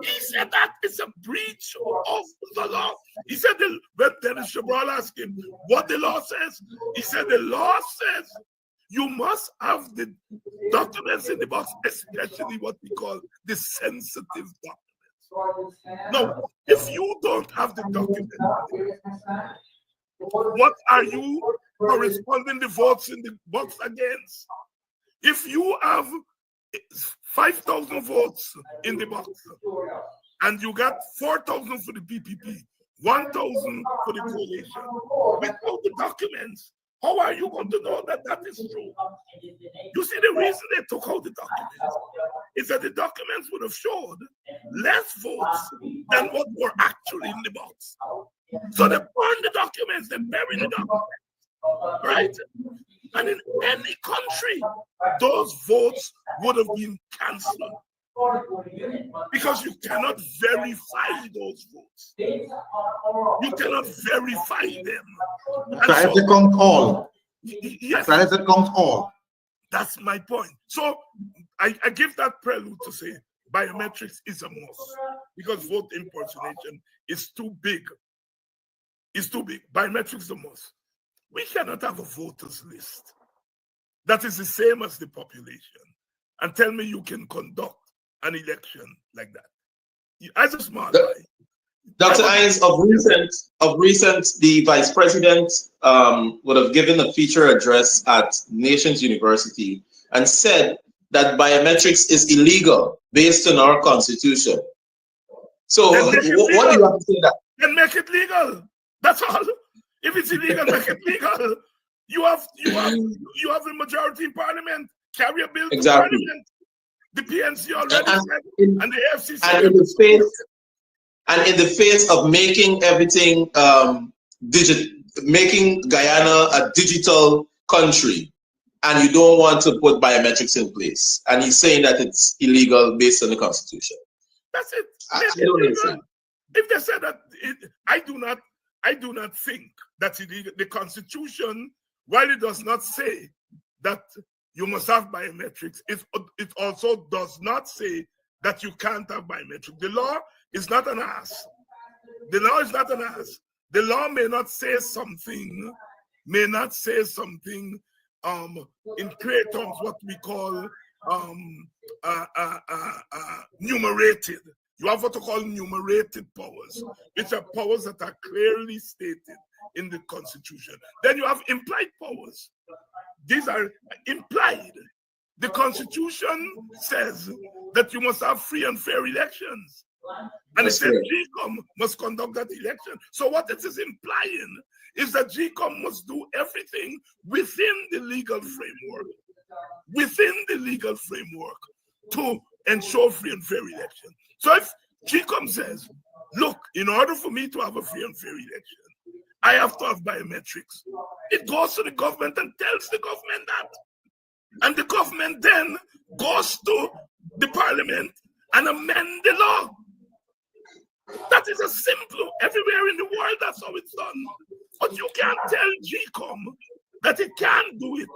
He said that is a breach of the law. He said, when Dennis Chabral asked him what the law says, he said the law says you must have the documents in the box, especially what we call the sensitive documents. Now, if you don't have the documents, what are you corresponding the votes in the box against? If you have 5,000 votes in the box and you got 4,000 for the PPP, 1,000 for the coalition, without the documents, how are you going to know that that is true? You see, the reason they took out the documents is that the documents would have showed less votes than what were actually in the box. So they burned the documents, they buried the documents, right? And in any country, those votes would have been cancelled because you cannot verify those votes. You cannot verify them. So as it counts all. Yes. So as it counts all. That's my point. So I give that prelude to say biometrics is a must because vote impersonation is too big. It's too big. Biometrics is a must. We cannot have a voters list that is the same as the population and tell me you can conduct an election like that. As a smart guy. Dr. Hinds, of recent, the vice president would have given a feature address at Nations University and said that biometrics is illegal based on our constitution. So what do you have to say that? Then make it legal. That's all. If it's illegal, make it legal. You have a majority in parliament. Carry a bill to parliament. The PNC already said, and the FCC. And in the face of making everything making Guyana a digital country, and you don't want to put biometrics in place, and he's saying that it's illegal based on the constitution. That's it. If they say that, I do not think that's illegal. The Constitution, while it does not say that you must have biometrics, it also does not say that you can't have biometrics. The law is not an ass. The law is not an ass. The law may not say something in clear terms, what we call numerated. You have what to call numerated powers, which are powers that are clearly stated in the Constitution. Then you have implied powers. These are implied. The Constitution says that you must have free and fair elections. And it says GCOM must conduct that election. So what it is implying is that GCOM must do everything within the legal framework. To ensure free and fair election. So if GCOM says, look, in order for me to have a free and fair election, I have to have biometrics. It goes to the government and tells the government that. And the government then goes to the parliament and amend the law. That is a simple, everywhere in the world, that's how it's done. But you can't tell GCOM that it can't do it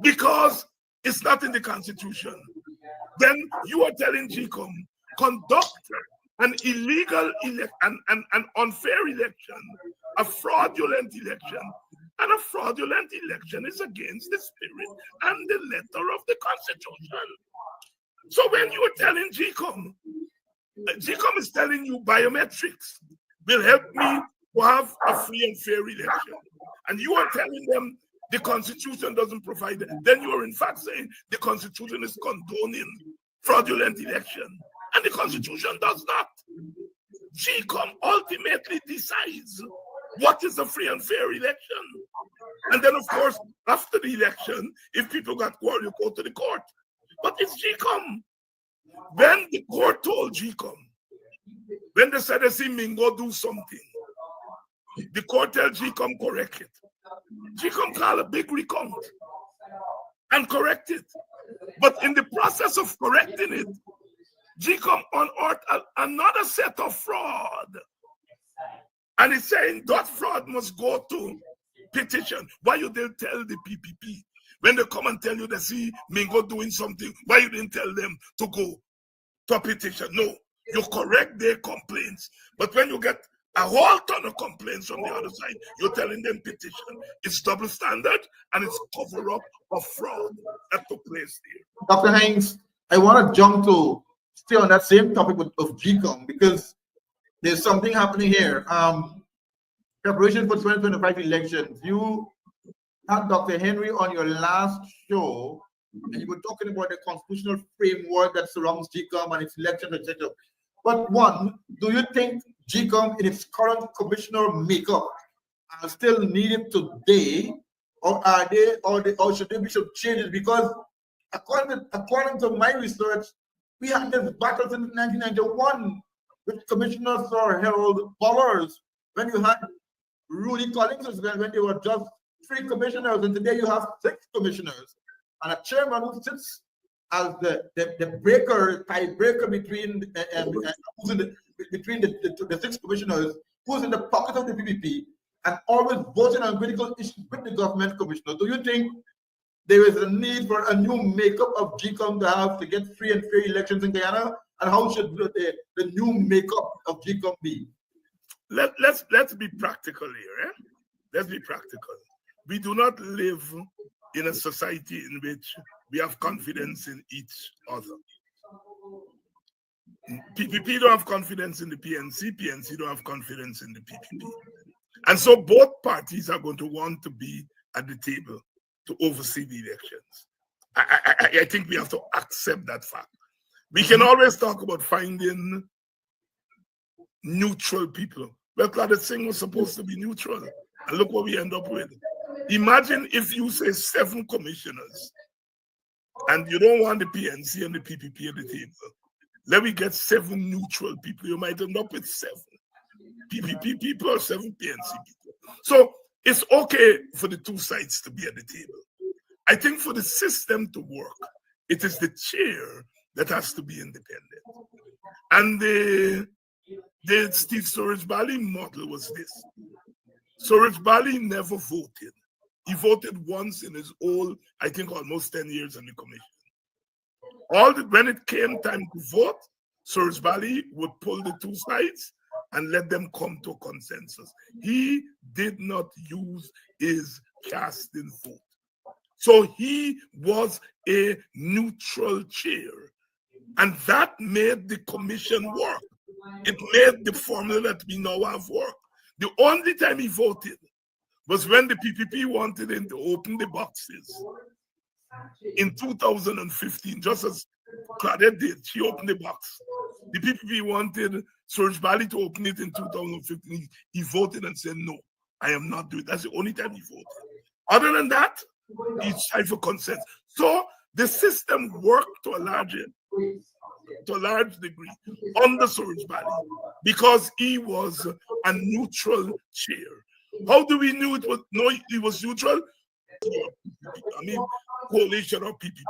because it's not in the Constitution. Then you are telling GCOM, conduct an illegal an unfair election, a fraudulent election. And a fraudulent election is against the spirit and the letter of the Constitution. So when you are telling GCOM is telling you biometrics will help me to have a free and fair election, and you are telling them the Constitution doesn't provide it, then you are in fact saying the Constitution is condoning fraudulent election, and the Constitution does not. GCOM ultimately decides what is a free and fair election. And then, of course, after the election, if people got quarrel, you go to the court. But it's GCOM. When the court told GCOM, when they said they see Mingo do something, the court tells GCOM correct it. GCOM called a big recount and correct it. But in the process of correcting it, GCOM unearthed another set of fraud. And it's saying that fraud must go to petition. Why you didn't tell the PPP? When they come and tell you they see Mingo doing something, why you didn't tell them to go to a petition? No, You correct their complaints. But when you get a whole ton of complaints from the other side, you're telling them petition. It's double standard and it's cover up of fraud that took place there. Dr. Hinds, I want to jump to stay on that same topic of GCOM because there's something happening here. Preparation for 2025 elections. You had Dr. Henry on your last show, and you were talking about the constitutional framework that surrounds GCOM and its elections, etc. But one, do you think GCOM in its current commissioner makeup are still needed today, or are they, or should there be some changes? Because according to my research, we had this battle since 1991 with Commissioner Sir Harold Bowers when you had Rudy Collins when they were just 3 commissioners, and today you have 6 commissioners and a chairman who sits as the tiebreaker between the 6 commissioners, who's in the pocket of the PPP and always voting on critical issues with the government commissioner. Do you think there is a need for a new makeup of GCOM to get free and fair elections in Guyana? And how should the new makeup of GCOM be? Let's be practical here. Let's be practical. We do not live in a society in which we have confidence in each other. PPP don't have confidence in the PNC, PNC don't have confidence in the PPP. And so both parties are going to want to be at the table to oversee the elections. I think we have to accept that fact. We can always talk about finding neutral people. Well, Claudette Singh was supposed to be neutral. And look what we end up with. Imagine if you say 7 commissioners and you don't want the PNC and the PPP at the table. Let me get 7 neutral people. You might end up with 7 PPP people or 7 PNC people. So it's okay for the 2 sides to be at the table. I think for the system to work, it is the chair that has to be independent. And the Steve Storage-Bally model was this. Storage-Bally never voted. He voted once in his whole, I think, almost 10 years in the commission. When it came time to vote, Storage-Bally would pull the 2 sides and let them come to a consensus. He did not use his casting vote. So he was a neutral chair. And that made the commission work. It made the formula that we now have work. The only time he voted was when the PPP wanted him to open the boxes. In 2015, just as Claudette did, she opened the box. The PPP wanted Storage-Bally to open it in 2015. He voted and said, no, I am not doing it. That's the only time he voted. Other than that, he's tried for consent. So the system worked to a large degree under Storage-Bally because he was a neutral chair. How do we know he was neutral? I mean, coalition or PPP.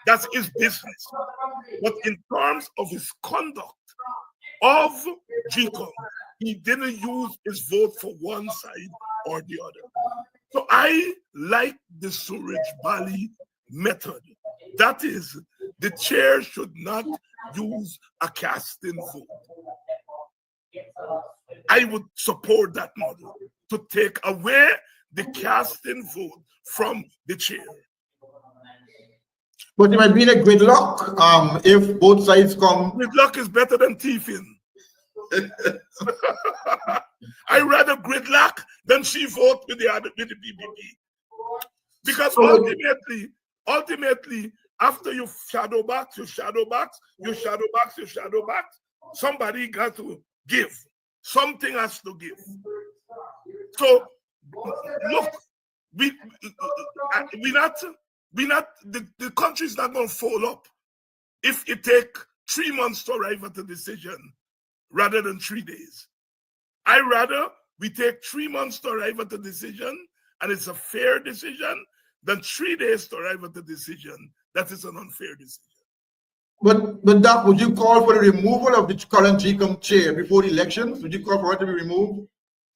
That's his business. But in terms of his conduct of GCOM, he didn't use his vote for one side or the other. So I like the Storage-Bally method. That is, the chair should not use a casting vote. I would support that model to take away the casting vote from the chair. But it might be a gridlock if both sides come. Gridlock is better than thieving. I rather gridlock than she vote with the PPP. Because ultimately, after you shadow box, somebody got to give. Something has to give. So look, the country's not going to fall up if it take 3 months to arrive at a decision rather than 3 days. I rather we take 3 months to arrive at a decision and it's a fair decision than 3 days to arrive at a decision that is an unfair decision. But Doc, would you call for the removal of the current GCOM chair before the elections? Would you call for her to be removed?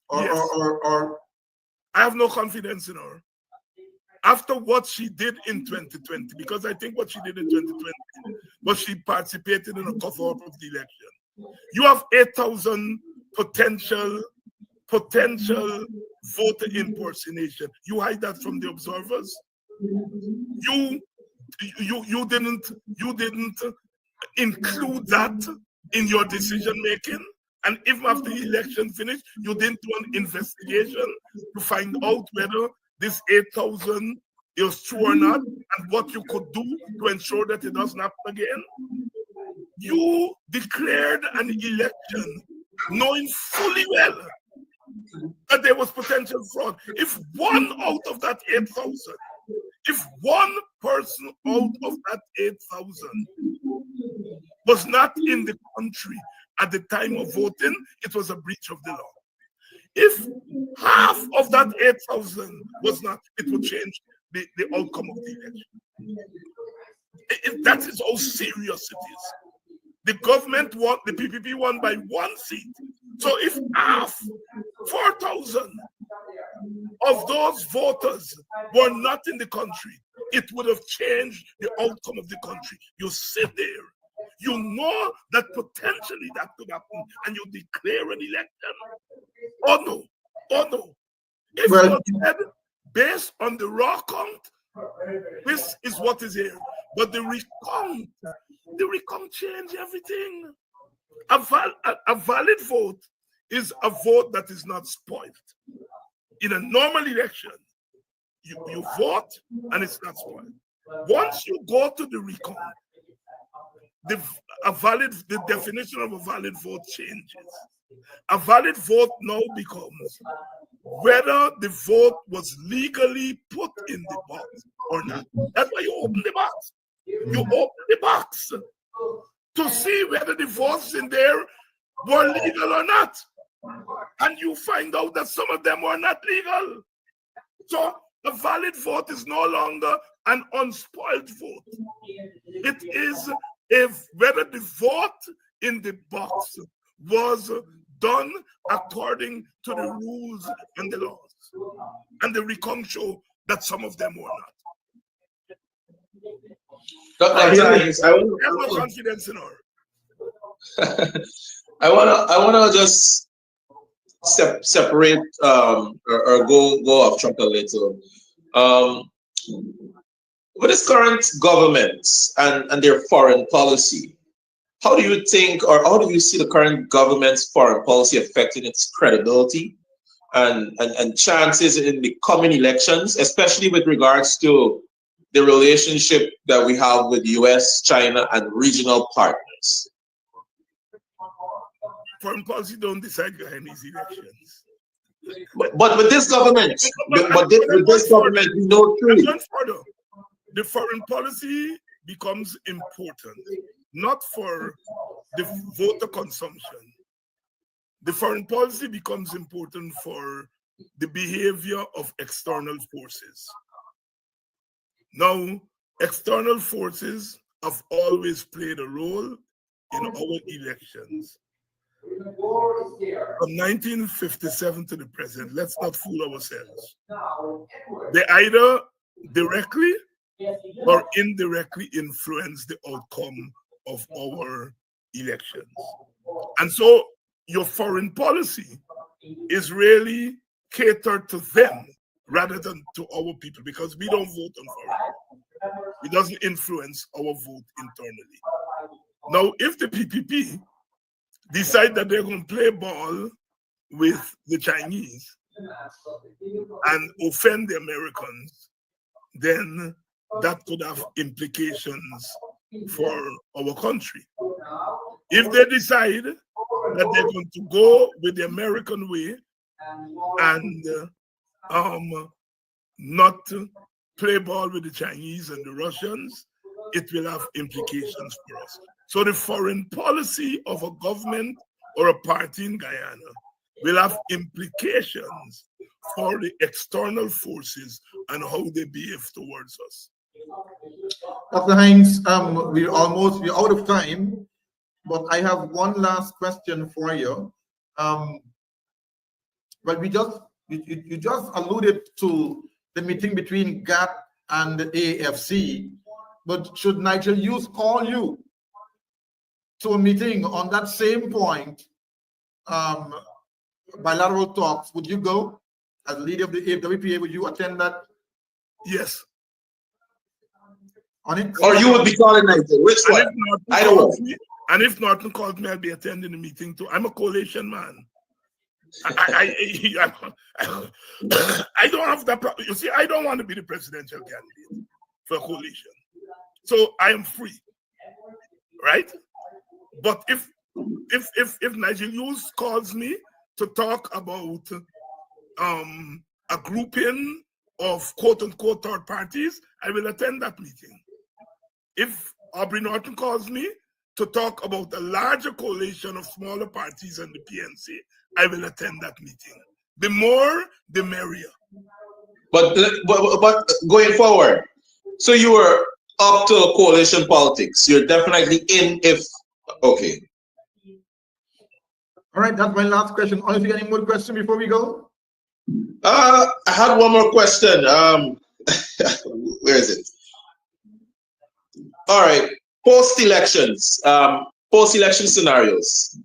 Or I have no confidence in her. After what she did in 2020, because I think what she did in 2020 was she participated in a cover-up of the election. You have 8,000 potential voter impersonation. You hide that from the observers. You didn't include that in your decision making. And even after the election finished, you didn't do an investigation to find out whether this 8,000 is true or not, and what you could do to ensure that it doesn't happen again. You declared an election knowing fully well that there was potential fraud. If one out of that 8,000, if one person out of that 8,000 was not in the country at the time of voting, it was a breach of the law. If half of that 8,000 was not, it would change the outcome of the election. That is how serious it is. The government won, the PPP won by 1 seat. So if half, 4,000 of those voters were not in the country, it would have changed the outcome of the country. You sit there, you know that potentially that could happen, and you declare an election. Oh no. If you said, based on the raw count, this is what is here. But the recount change everything. A valid vote is a vote that is not spoiled. In a normal election, you vote and it's not spoiled. Once you go to the recount, the definition of a valid vote changes. A valid vote now becomes whether the vote was legally put in the box or not. That's why you open the box. You open the box to see whether the votes in there were legal or not. And you find out that some of them were not legal. So a valid vote is no longer an unspoiled vote. It is whether the vote in the box was done according to the rules and the laws. And the recount show that some of them were not. Dr. Hinds, I have no confidence in her. I wanna just separate or go off track a little. With this current government and their foreign policy, how do you think, or how do you see the current government's foreign policy affecting its credibility and chances in the coming elections, especially with regards to the relationship that we have with US, China, and regional partners? Foreign policy don't decide Guyanese elections. But with this government, with this government, we know truly. The foreign policy becomes important, not for the voter consumption. The foreign policy becomes important for the behavior of external forces. Now, external forces have always played a role in our elections. From 1957 to the present, let's not fool ourselves. They either directly or indirectly influence the outcome of our elections. And so your foreign policy is really catered to them rather than to our people, because we don't vote on foreign. It doesn't influence our vote internally. Now, if the PPP decide that they're going to play ball with the Chinese and offend the Americans, then that could have implications for our country. If they decide that they're going to go with the American way and not play ball with the Chinese and the Russians, it will have implications for us. So the foreign policy of a government or a party in Guyana will have implications for the external forces and how they behave towards us. Dr. Hinds, we're out of time, but I have one last question for you. But you just alluded to the meeting between GATT and the AFC, but should Nigel Hughes call you to a meeting on that same point, bilateral talks, would you go? As leader of the AWPA, would you attend that? Yes. On it? Or you would be calling Nigel? Which one? I don't know. And if Norton calls me, I'll be attending the meeting too. I'm a coalition man. I don't have that problem. You see, I don't want to be the presidential candidate for a coalition. So I am free. Right? But if Nigel Hughes calls me to talk about a grouping of quote-unquote third parties, I will attend that meeting. If Aubrey Norton calls me to talk about a larger coalition of smaller parties and the PNC, I will attend that meeting. The more, the merrier. But going forward, so you were up to coalition politics. You're definitely in if, okay. All right, that's my last question. Honestly, any more questions before we go? I had one more question. Where is it? All right, post-elections, post-election scenarios,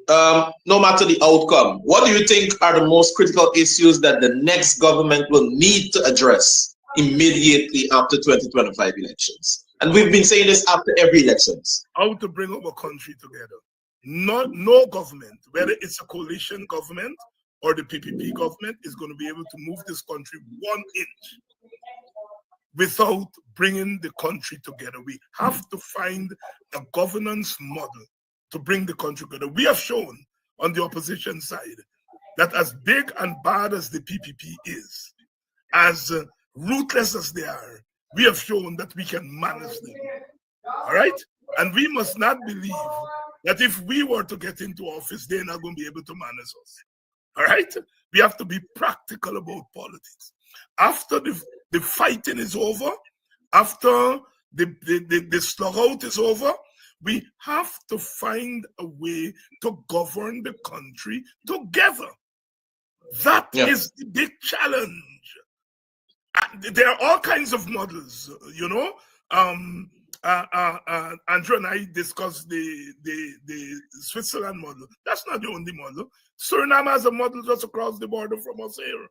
no matter the outcome, what do you think are the most critical issues that the next government will need to address immediately after 2025 elections? And we've been saying this after every elections. How to bring our country together. No government, whether it's a coalition government or the PPP government, is going to be able to move this country 1 inch without bringing the country together. We have to find a governance model to bring the country together. We have shown on the opposition side that as big and bad as the PPP is, as ruthless as they are, we have shown that we can manage them. All right? And we must not believe that if we were to get into office, they're not going to be able to manage us. All right? We have to be practical about politics. After the fighting is over, after the slug out is over, we have to find a way to govern the country together. That is the big challenge. There are all kinds of models, you know. Andrew and I discussed the Switzerland model. That's not the only model. Suriname has a model just across the border from us here.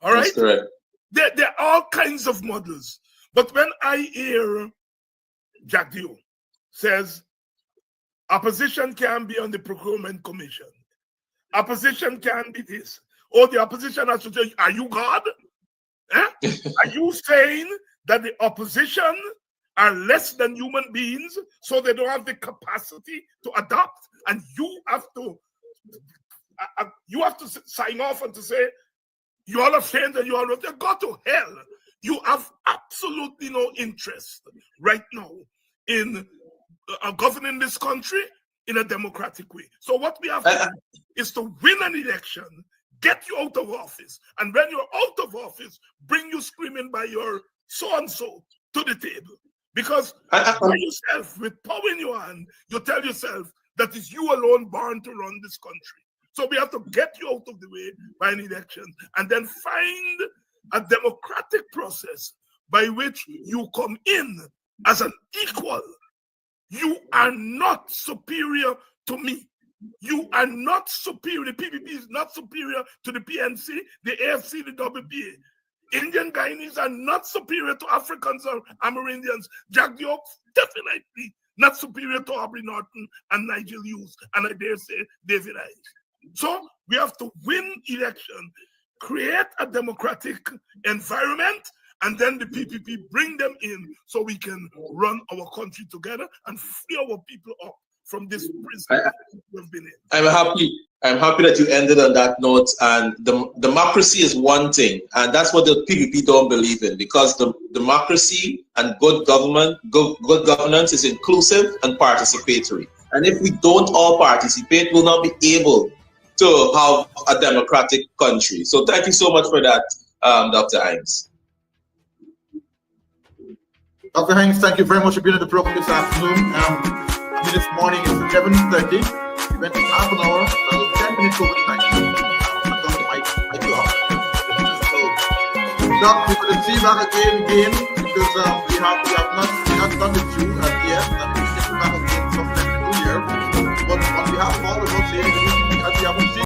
All right? That's correct. There are all kinds of models. But when I hear Jack Dio says, opposition can be on the procurement commission. Opposition can be this. Oh, the opposition has to say, are you God? Eh? Are you saying that the opposition are less than human beings, so they don't have the capacity to adapt, and you have to sign off and to say, you all have changed and you all have go to hell. You have absolutely no interest right now in governing this country in a democratic way. So what we have to do is to win an election, get you out of office, and when you're out of office, bring you screaming by your so-and-so to the table. Because by yourself, with power in your hand, you tell yourself that it's you alone born to run this country. So we have to get you out of the way by an election and then find a democratic process by which you come in as an equal. You are not superior to me. You are not superior. The PPP is not superior to the PNC, the AFC, the WPA. Indian Guyanese are not superior to Africans or Amerindians. Jack Diop definitely not superior to Aubrey Norton and Nigel Hughes, and I dare say David Hinds. So we have to win election, create a democratic environment, and then the PPP bring them in so we can run our country together and free our people up from this prison we've been in. I'm happy that you ended on that note. And the democracy is one thing, and that's what the PPP don't believe in, because the democracy and good governance is inclusive and participatory. And if we don't all participate, we'll not be able to have a democratic country. So thank you so much for that, Dr. Hinds. Dr. Hinds, thank you very much for being on the program this afternoon. This morning is 11:30. We went half an hour, 10 minutes over the time. Doc, we're going to see you back again.